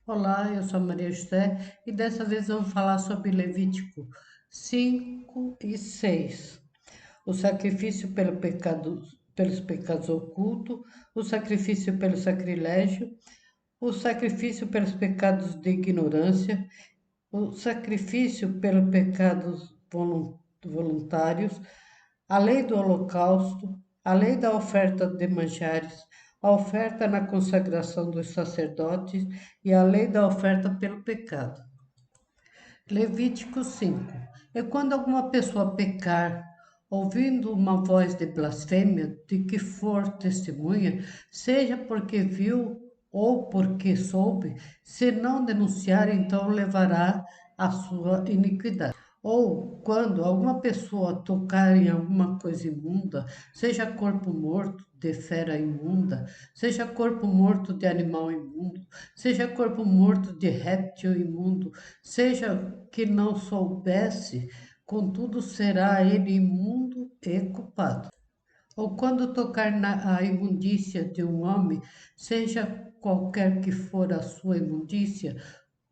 Olá, eu sou a Maria José e dessa vez vamos falar sobre Levítico 5 e 6. O sacrifício pelos pecados ocultos, o sacrifício pelo sacrilégio, o sacrifício pelos pecados de ignorância, o sacrifício pelos pecados voluntários, a lei do holocausto, a lei da oferta de manjares, a oferta na consagração dos sacerdotes e a lei da oferta pelo pecado. Levítico 5. É quando alguma pessoa pecar, ouvindo uma voz de blasfêmia de que for testemunha, seja porque viu ou porque soube, se não denunciar, então levará a sua iniquidade. Ou quando alguma pessoa tocar em alguma coisa imunda, seja corpo morto de fera imunda, seja corpo morto de animal imundo, seja corpo morto de réptil imundo, seja que não soubesse, contudo será ele imundo e culpado. Ou quando tocar na a imundícia de um homem, seja qualquer que for a sua imundícia,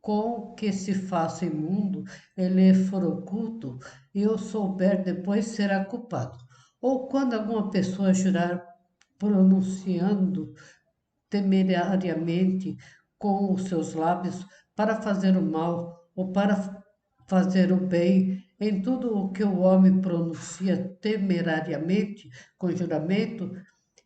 com que se faça imundo, ele for oculto, e o souber depois será culpado. Ou quando alguma pessoa jurar pronunciando temerariamente com os seus lábios para fazer o mal ou para fazer o bem, em tudo o que o homem pronuncia temerariamente, com juramento,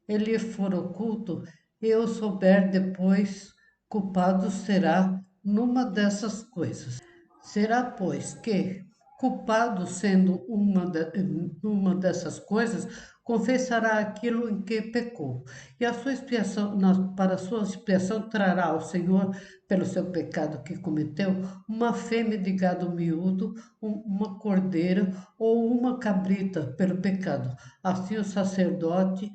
ele for oculto, e o souber depois, culpado será numa dessas coisas. Será, pois, que, culpado sendo uma dessas coisas, confessará aquilo em que pecou, e a sua expiação, para a sua expiação trará ao Senhor, pelo seu pecado que cometeu, uma fêmea de gado miúdo, uma cordeira ou uma cabrita pelo pecado. Assim o sacerdote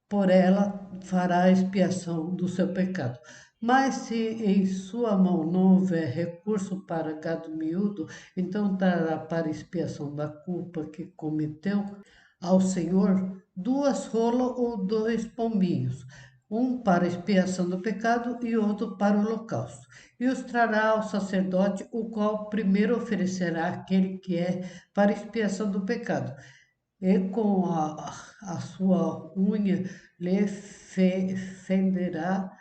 por ela fará a expiação do seu pecado. Mas se em sua mão não houver recurso para gado miúdo, então trará para expiação da culpa que cometeu ao Senhor duas rolas ou dois pombinhos, um para expiação do pecado e outro para o holocausto. E os trará ao sacerdote, o qual primeiro oferecerá aquele que é para expiação do pecado e com a sua unha lhe fenderá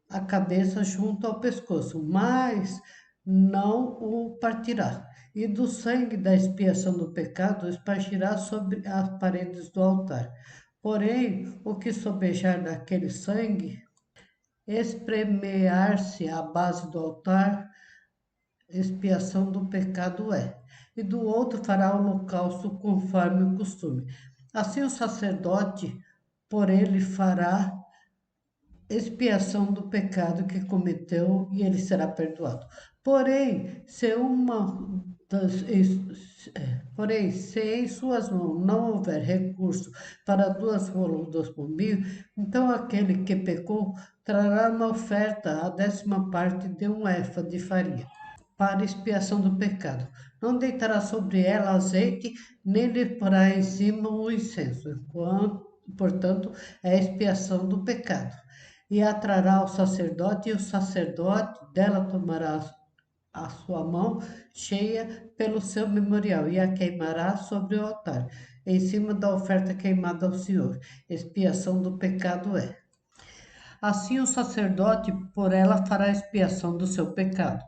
a cabeça junto ao pescoço, mas não o partirá. E do sangue da expiação do pecado espargirá sobre as paredes do altar. Porém, o que sobejar daquele sangue, espremear-se à base do altar, expiação do pecado é, e do outro fará o holocausto conforme o costume. Assim o sacerdote por ele fará expiação do pecado que cometeu e ele será perdoado. Porém, se uma das, porém, se em suas mãos não houver recurso para duas rolas ou dois pombinhos, então aquele que pecou trará uma oferta, a 10ª parte de um efa de farinha para expiação do pecado. Não deitará sobre ela azeite, nem lhe porá em cima o incenso, enquanto, portanto, é a expiação do pecado. E a trará ao sacerdote, e o sacerdote dela tomará a sua mão cheia pelo seu memorial e a queimará sobre o altar, em cima da oferta queimada ao Senhor. Expiação do pecado é. Assim o sacerdote por ela fará expiação do seu pecado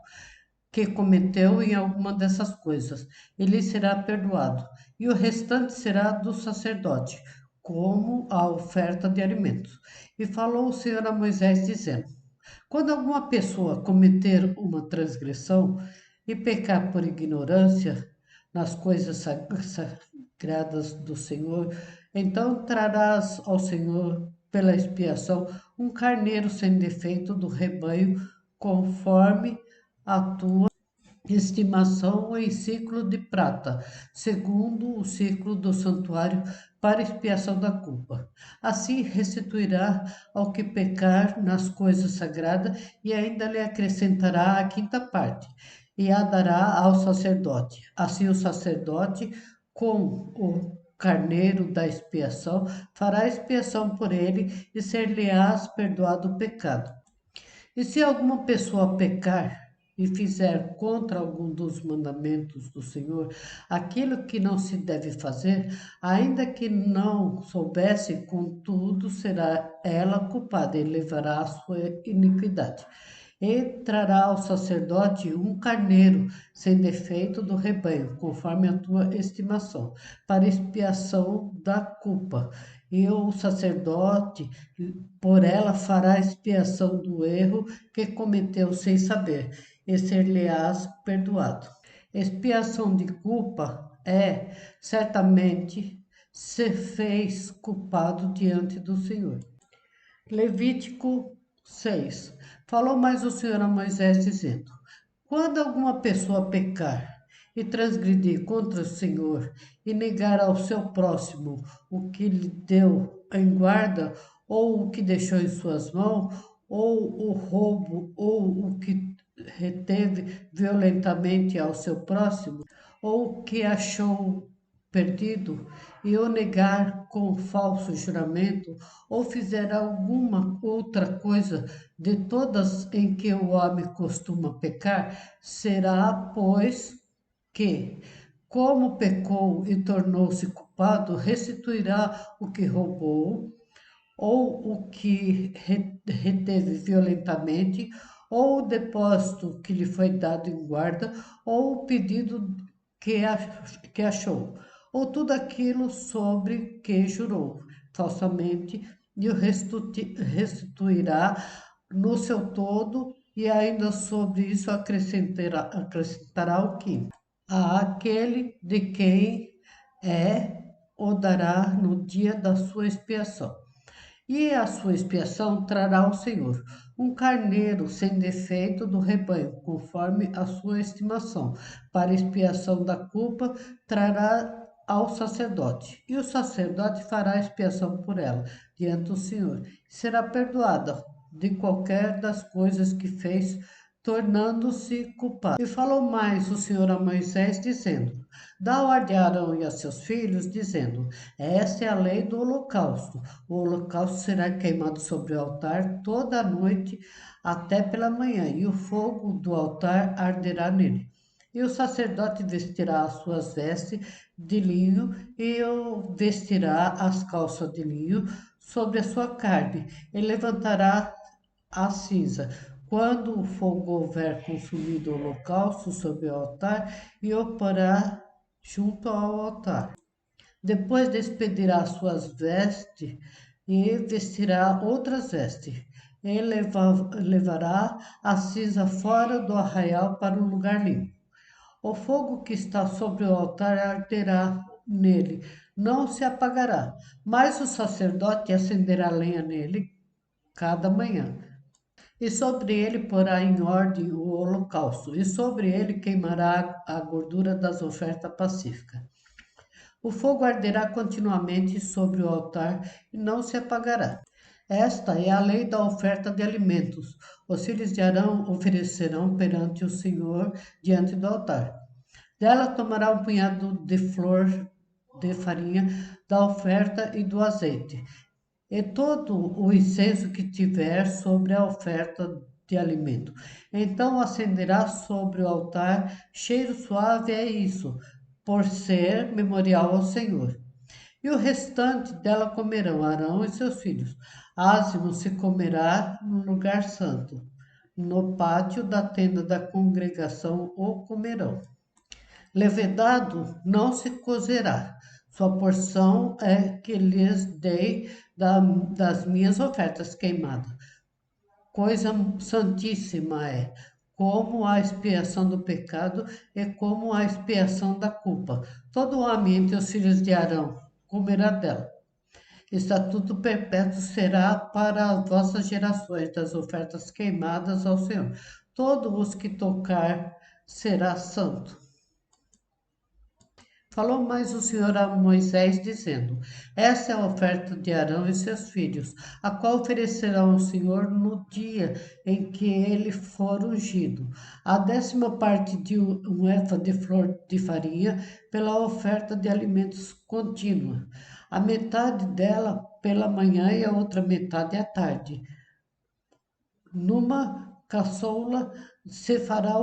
que cometeu em alguma dessas coisas, ele será perdoado, e o restante será do sacerdote, como a oferta de alimentos. E falou o Senhor a Moisés, dizendo: quando alguma pessoa cometer uma transgressão e pecar por ignorância nas coisas sagradas do Senhor, então trarás ao Senhor pela expiação um carneiro sem defeito do rebanho, conforme a tua estimação em ciclo de prata, segundo o ciclo do santuário, para expiação da culpa. Assim restituirá ao que pecar nas coisas sagradas e ainda lhe acrescentará a 5ª parte, e a dará ao sacerdote. Assim o sacerdote, com o carneiro da expiação, fará expiação por ele e ser-lhe-ás perdoado o pecado. E se alguma pessoa pecar e fizer contra algum dos mandamentos do Senhor aquilo que não se deve fazer, ainda que não soubesse, contudo, será ela culpada e levará a sua iniquidade. E trará ao sacerdote um carneiro sem defeito do rebanho, conforme a tua estimação, para expiação da culpa. E o sacerdote por ela fará expiação do erro que cometeu sem saber, e ser-lhe-ás perdoado. Expiação de culpa é, certamente, se fez culpado diante do Senhor. Levítico 6. Falou mais o Senhor a Moisés, dizendo: quando alguma pessoa pecar e transgredir contra o Senhor e negar ao seu próximo o que lhe deu em guarda, ou o que deixou em suas mãos, ou o roubo, ou o que reteve violentamente ao seu próximo, ou o que achou perdido, e o negar com falso juramento, ou fizer alguma outra coisa de todas em que o homem costuma pecar, será, pois, que, como pecou e tornou-se culpado, restituirá o que roubou, ou o que reteve violentamente, ou o depósito que lhe foi dado em guarda, ou o pedido que achou, ou tudo aquilo sobre que jurou falsamente, e o restituirá no seu todo, e ainda sobre isso acrescentará o quinto. A aquele de quem é o dará no dia da sua expiação. E a sua expiação trará ao Senhor um carneiro sem defeito do rebanho, conforme a sua estimação. Para expiação da culpa, trará ao sacerdote. E o sacerdote fará expiação por ela diante do Senhor. Será perdoada de qualquer das coisas que fez, tornando-se culpada. E falou mais o Senhor a Moisés, dizendo: dá ordem a Arão e a seus filhos, dizendo: esta é a lei do holocausto. O holocausto será queimado sobre o altar toda a noite até pela manhã, e o fogo do altar arderá nele. E o sacerdote vestirá as suas vestes de linho, e o vestirá as calças de linho sobre a sua carne, e levantará a cinza. Quando o fogo houver consumido o holocausto sobre o altar, e o porá junto ao altar. Depois despedirá suas vestes e vestirá outras vestes, e levará a cinza fora do arraial para um lugar limpo. O fogo que está sobre o altar arderá nele, não se apagará, mas o sacerdote acenderá lenha nele cada manhã. E sobre ele porá em ordem o holocausto, e sobre ele queimará a gordura das ofertas pacíficas. O fogo arderá continuamente sobre o altar e não se apagará. Esta é a lei da oferta de alimentos. Os filhos de Arão oferecerão perante o Senhor diante do altar. Dela tomará um punhado de flor de farinha da oferta e do azeite, e todo o incenso que tiver sobre a oferta de alimento. Então acenderá sobre o altar cheiro suave, é isso, por ser memorial ao Senhor. E o restante dela comerão Arão e seus filhos. Ázimo se comerá no lugar santo. No pátio da tenda da congregação o comerão. Levedado não se cozerá. Sua porção é que lhes dei das minhas ofertas queimadas. Coisa santíssima é, como a expiação do pecado e como a expiação da culpa. Todo homem entre os filhos de Arão comerá dela. Estatuto perpétuo será para as vossas gerações das ofertas queimadas ao Senhor. Todos os que tocar será santo. Falou mais o Senhor a Moisés, dizendo: essa é a oferta de Arão e seus filhos, a qual oferecerão ao Senhor no dia em que ele for ungido. A 10ª parte de um efa de flor de farinha pela oferta de alimentos contínua. A metade dela pela manhã e a outra metade à tarde. Numa caçoula se fará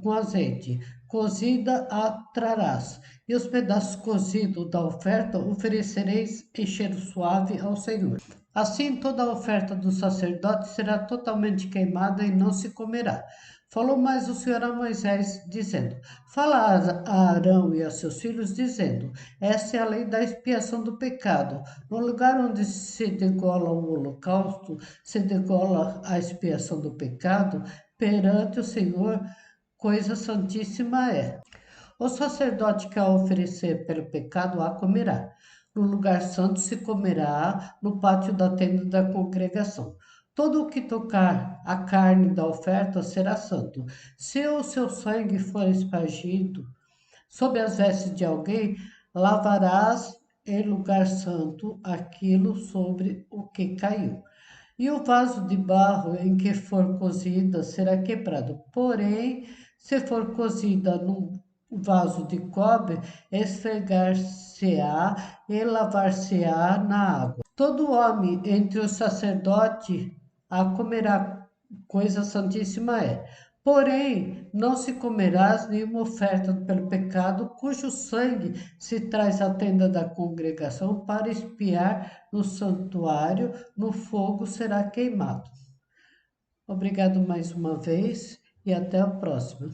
com azeite, cozida a trarás, e os pedaços cozidos da oferta oferecereis em cheiro suave ao Senhor. Assim toda a oferta do sacerdote será totalmente queimada e não se comerá. Falou mais o Senhor a Moisés, dizendo: Fala a Arão e a seus filhos, dizendo: Esta é a lei da expiação do pecado. No lugar onde se degola o holocausto, se degola a expiação do pecado, perante o Senhor, coisa santíssima é. O sacerdote que a oferecer pelo pecado a comerá. No lugar santo se comerá no pátio da tenda da congregação. Todo o que tocar a carne da oferta será santo. Se o seu sangue for espargido sob as vestes de alguém, lavarás em lugar santo aquilo sobre o que caiu. E o vaso de barro em que for cozida será quebrado. Porém, se for cozida num vaso de cobre, esfregar-se-á e lavar-se-á na água. Todo homem entre os sacerdotes a comerá, coisa santíssima é. Porém, não se comerás nenhuma oferta pelo pecado, cujo sangue se traz à tenda da congregação para expiar no santuário, no fogo será queimado. Obrigado mais uma vez e até a próxima.